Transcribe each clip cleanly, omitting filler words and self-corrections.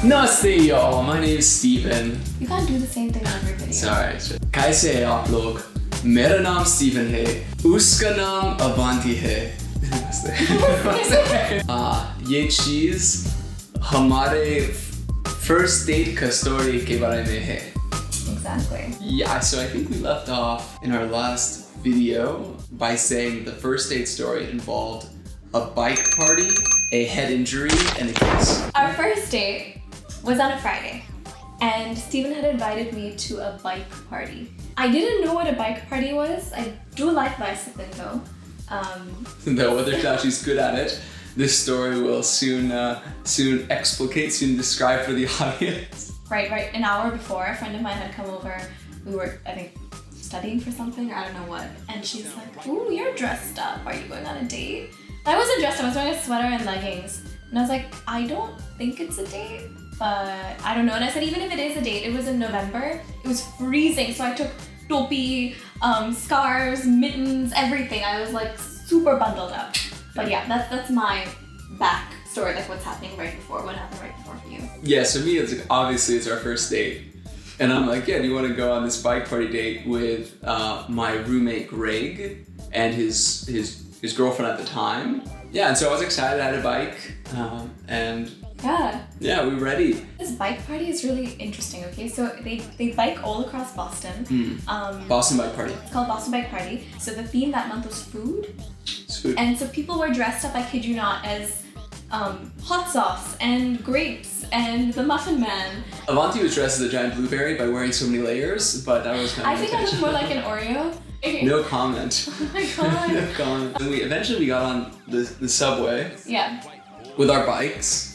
Namaste y'all, my name is Steven. You can't do the same thing in every video. Sorry. कैसे हैं आप लोग? मेरा नाम स्टीवन है, उसका नाम अवांती है. ये चीज हमारे first date का story के बारे में है. Exactly. Yeah, so I think we left off in our last video by saying the first date story involved a bike party, a head injury, and a kiss. Our first date was on a Friday, and Steven had invited me to a bike party. I didn't know what a bike party was. I do like bicycling though. Though whether or not she's good at it, this story will soon explicate, soon describe for the audience. Right. An hour before, a friend of mine had come over. We were, I think, studying for something, I don't know what. And she's like, ooh, you're dressed up. Are you going on a date? I wasn't dressed up, I was wearing a sweater and leggings. And I was like, I don't think it's a date, but I don't know. And I said, even if it is a date, it was in November. It was freezing, so I took topi, scarves, mittens, everything. I was like super bundled up. But yeah, that's my back story, like what's happening right before, what happened right before for you. Yeah, so me, it's like, obviously it's our first date. And I'm like, yeah, do you want to go on this bike party date with my roommate Greg and his girlfriend at the time? Yeah, and so I was excited, I had a bike, and yeah, we were ready. This bike party is really interesting, okay? So they bike all across Boston. Boston Bike Party. It's called Boston Bike Party. So the theme that month was food. It's food. And so people were dressed up, I kid you not, as hot sauce and grapes and the Muffin Man. Avanti was dressed as a giant blueberry by wearing so many layers, but that was kind of I think I looked more like an Oreo. No comment. Oh my god. No comment. And we got on the subway. Yeah. With our bikes.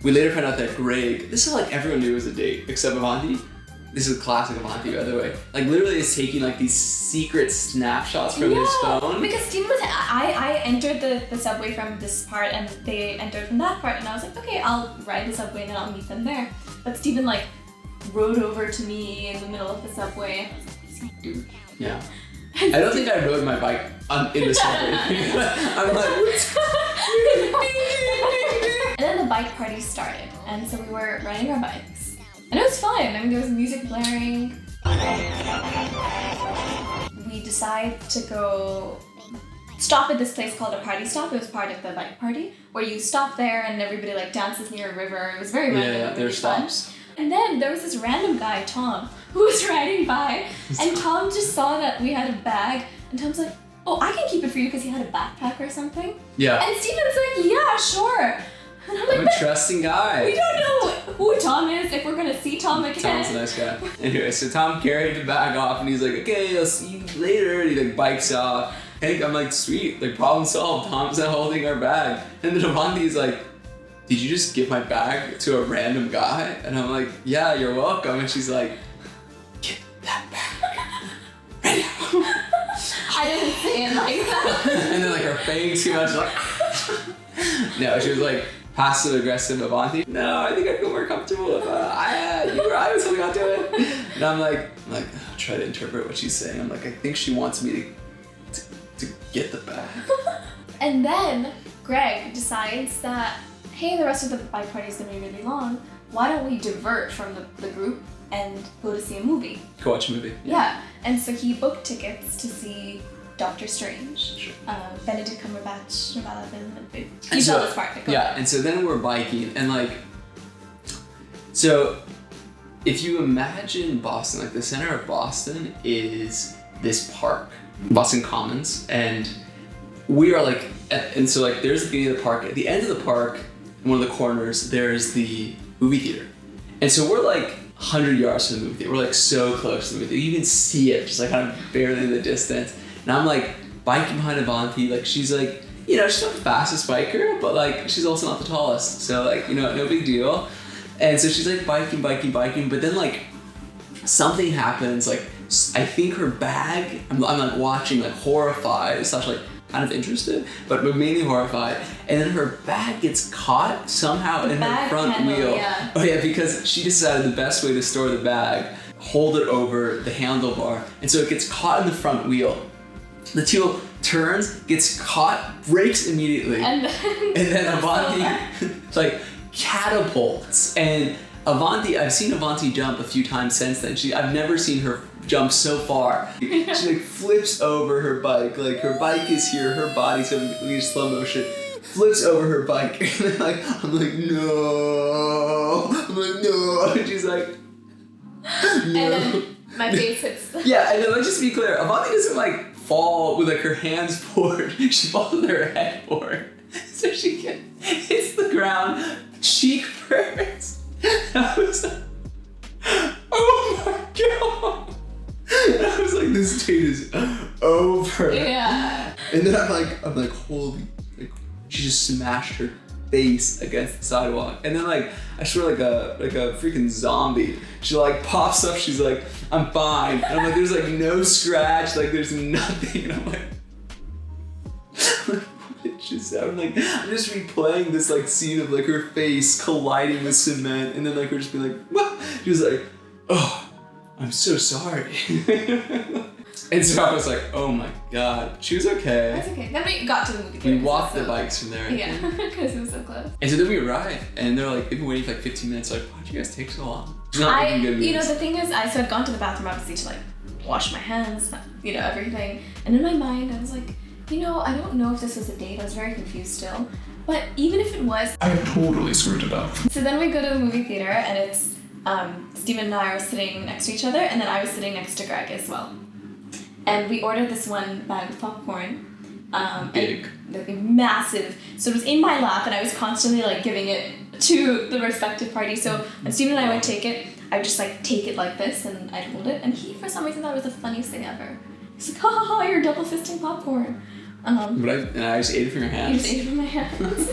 We later found out that Greg, this is like everyone knew it was a date except Avanti. This is classic Avanti, by the way. Like literally is taking like these secret snapshots from his phone. Because Steven was, I entered the subway from this part and they entered from that part, and I was like, okay, I'll ride the subway and then I'll meet them there. But Steven like rode over to me in the middle of the subway. I was like, is he dude? Yeah. I don't think I rode my bike in the subway. I'm like, what's And then the bike party started, and so we were riding our bikes. And it was fun. I mean, there was music blaring. We decided to go stop at this place called a party stop. It was part of the bike party, where you stop there and everybody like dances near a river. It was very random. Yeah, there's stops. And then there was this random guy, Tom, who was riding by, and Tom just saw that we had a bag, and Tom's like, oh, I can keep it for you because he had a backpack or something. Yeah. And Steven's like, yeah, sure. And I'm like, I'm a trusting guy. we don't know who Tom is, if we're gonna see Tom again. Tom's a nice guy. Anyway, so Tom carried the bag off and he's like, okay, I'll see you later. And he like bikes off. And I'm like, sweet, like problem solved. Tom's not holding our bag. And then Avanti's like, did you just give my bag to a random guy? And I'm like, yeah, you're welcome. And she's like, get that bag right now. I didn't say it like that. And then like her face came out, she's like, no, she was like passive aggressive Avanti. No, I think I feel more comfortable if I was holding on to it. And I'm like, try to interpret what she's saying. I'm like, I think she wants me to get the bag. And then Greg decides that, hey, the rest of the bike party is gonna be really long. Why don't we divert from the group and go to see a movie? Go watch a movie. Yeah. And so he booked tickets to see Doctor Strange. Sure. Benedict Cumberbatch. You tell this part. Yeah, and so then we're biking and like, so if you imagine Boston, like the center of Boston is this park, Boston Commons, and we are like, and so like there's the beginning of the park. At the end of the park, in one of the corners, there's the movie theater. And so we're like 100 yards from the movie theater. We're like so close to the movie theater. You can see it, just like kind of barely in the distance. And I'm like biking behind Avanti, like she's like, you know, she's not the fastest biker, but like she's also not the tallest. So like, you know, no big deal. And so she's like biking, but then like something happens, like I think her bag, I'm like watching like horrified, slash like kind of interested, but mainly horrified. And then her bag gets caught somehow in her front wheel. Yeah. Oh yeah, because she decided the best way to store the bag, hold it over the handlebar. And so it gets caught in the front wheel. The wheel turns, gets caught, brakes immediately. And then Avanti like catapults. And Avanti, I've seen Avanti jump a few times since then. I've never seen her jump so far. She like flips over her bike. Like her bike is here, her body's in slow motion. Flips over her bike, and then like I'm like no, and she's like no. And then my face hits. Yeah, and then let's just be clear, Avanti doesn't like fall with like her hands forward. She falls with her head forward, so she hits the ground cheek first. I was like, oh my god! And I was like, this date is over. Yeah. And then I'm like, holy. She just smashed her face against the sidewalk, and then like I swear like a freaking zombie. She like pops up. She's like, I'm fine, and I'm like, there's like no scratch, like there's nothing, and I'm like I'm just replaying this like scene of like her face colliding with cement, and then like her just being like, what? She was like, oh, I'm so sorry. And so I was like, oh my god. She was okay. That's okay. Then we got to the movie theater. We walked the bikes from there. Yeah, because it was so close. And so then we arrived, and they're like, they've been waiting for like 15 minutes. Like, why'd you guys take so long? She's not making good moves. You know, the thing is, so I'd gone to the bathroom obviously to like wash my hands, you know, everything. And in my mind, I was like, you know, I don't know if this was a date. I was very confused still. But even if it was, I totally screwed it up. So then we go to the movie theater, and it's Steven and I are sitting next to each other, and then I was sitting next to Greg as well. And we ordered this one bag of popcorn. Big. And massive. So it was in my lap, and I was constantly like giving it to the respective party. So when Steven and I would take it, I would just like take it like this, and I'd hold it. And he, for some reason, thought it was the funniest thing ever. He's like, ha ha ha, you're double fisting popcorn. But I just ate it from your hands. You just ate it from my hands.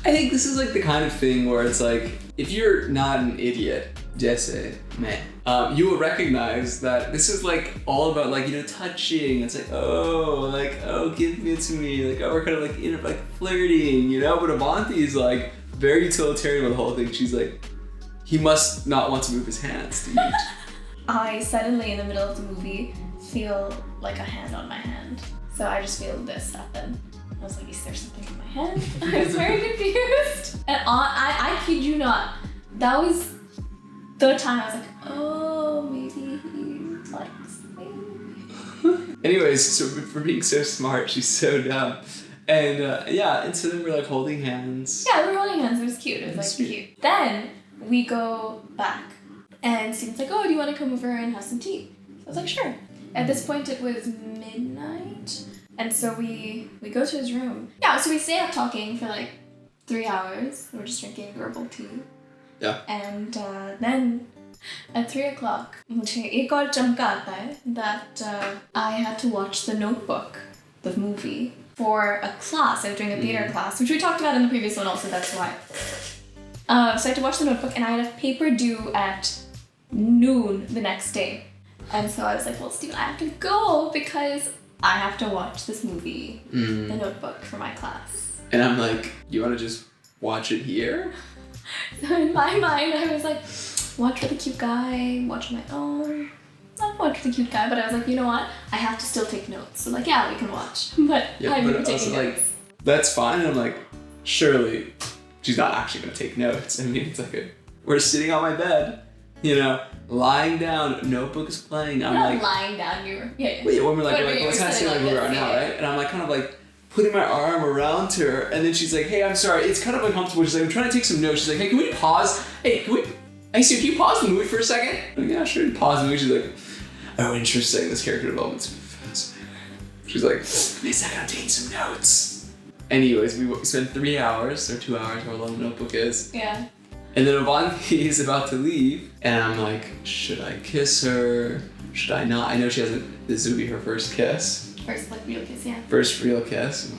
I think this is like the kind of thing where it's like, if you're not an idiot, jesse, man, you will recognize that this is like all about like, you know, touching. It's like, oh, give it to me. Like, oh, we're kind of like, you know, like flirting, you know? But Avanti is like very utilitarian with the whole thing. She's like, he must not want to move his hands to eat. I suddenly, in the middle of the movie, feel like a hand on my hand. So I just feel this happen. I was like, is there something in my hand? I was very confused. And I kid you not, that was the time I was like, oh, maybe he likes me. Anyways, so for being so smart, she's so dumb. And and so then we're like holding hands. Yeah, we were holding hands. It was cute. It was like cute. Then we go back, and Steven's like, oh, do you want to come over and have some tea? So I was like, sure. At this point, it was midnight, and so we go to his room. Yeah, so we stay up talking for like 3 hours. We're just drinking herbal tea. Yeah. And then at 3 o'clock, मुझे एक और चमका आता है that I had to watch The Notebook, the movie, for a class. I was doing a theater class, which we talked about in the previous one also, that's why. So I had to watch The Notebook, and I had a paper due at noon the next day. And so I was like, well, Steven, I have to go because I have to watch this movie, The Notebook, for my class. And I'm like, you want to just watch it here? So in my mind, I was like, watch with a cute guy, watch on my own. Not watch with a cute guy, but I was like, you know what? I have to still take notes. So like, yeah, we can watch. But I'm taking notes. Like, that's fine. And I'm like, surely she's not actually going to take notes. I mean, it's like, we're sitting on my bed, you know, lying down, notebook is playing. I'm not like, lying down, you were, yeah. Wait, when we're like, let's kind of sit like we are now, right? And I'm like, kind of like, putting my arm around her, and then she's like, hey, I'm sorry, it's kind of uncomfortable. She's like, I'm trying to take some notes. She's like, hey, can we pause? Hey, can you pause the movie for a second? I'm like, yeah, sure, pause the movie. She's like, oh, interesting, this character development's fascinating. She's like, wait a second, I'm taking some notes. Anyways, we spent 3 hours, or 2 hours, however long the notebook is. Yeah. And then Avanti is about to leave, and I'm like, should I kiss her? Should I not? I know she hasn't, this would be her first kiss. First like real kiss, yeah. First real kiss.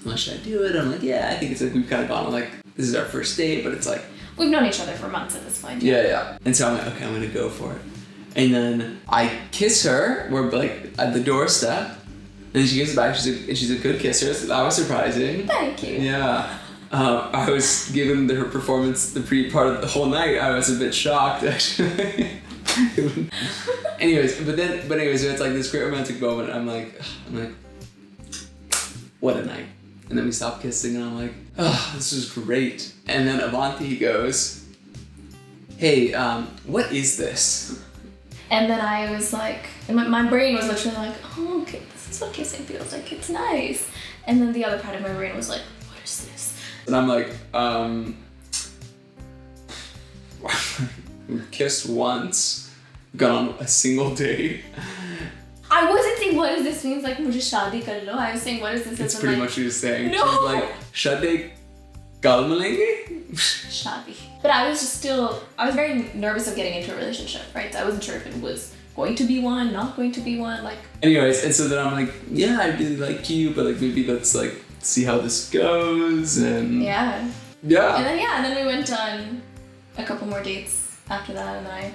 Well, should I do it? I'm like, yeah, I think it's like we've kind of gone on like, this is our first date, but it's like... We've known each other for months at this point. Yeah. And so I'm like, okay, I'm gonna go for it. And then I kiss her, we're like at the doorstep, and then she gives it back, she's a good kisser, so that was surprising. Thank you. Yeah. I was, given her performance the part of the whole night, I was a bit shocked actually. anyways, it's like this great romantic moment. I'm like, what a night. And then we stop kissing, and I'm like, oh, this is great. And then Avanti goes, hey, what is this? And then I was like, and my brain was literally like, oh, okay, this is what kissing feels like. It's nice. And then the other part of my brain was like, what is this? And I'm like, we've kissed once, gone on a single date. I wasn't saying what is this means like mujhe shaadi kar lo. I was saying what is this? It's pretty much what she was saying. No. She was like, shade kal milenge? Shaadi. But I was just still, I was very nervous of getting into a relationship, right? So I wasn't sure if it was going to be one, not going to be one, like. Anyways, and so then I'm like, yeah, I really like you, but like maybe let's like see how this goes and Yeah. And then we went on a couple more dates after that, and then I.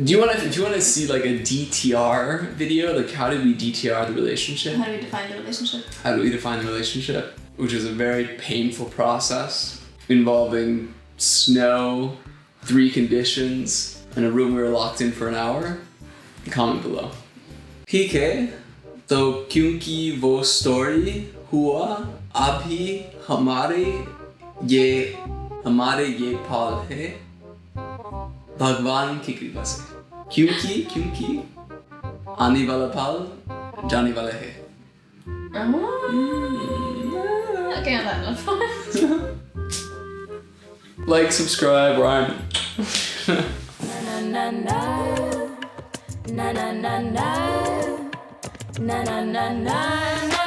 Do you want to see like a DTR video? Like how did we DTR the relationship? How do we define the relationship? How do we define the relationship? Which is a very painful process involving snow, 3 conditions, and a room we were locked in for an hour. Comment below. ठीक है, तो क्योंकि वो story हुआ अभी हमारे ये पल है भगवान की कृपा से क्योंकि आने वाला पल जाने वाला है. Okay, on that enough. Like, subscribe, or I'm Na na na na na na na na na na na.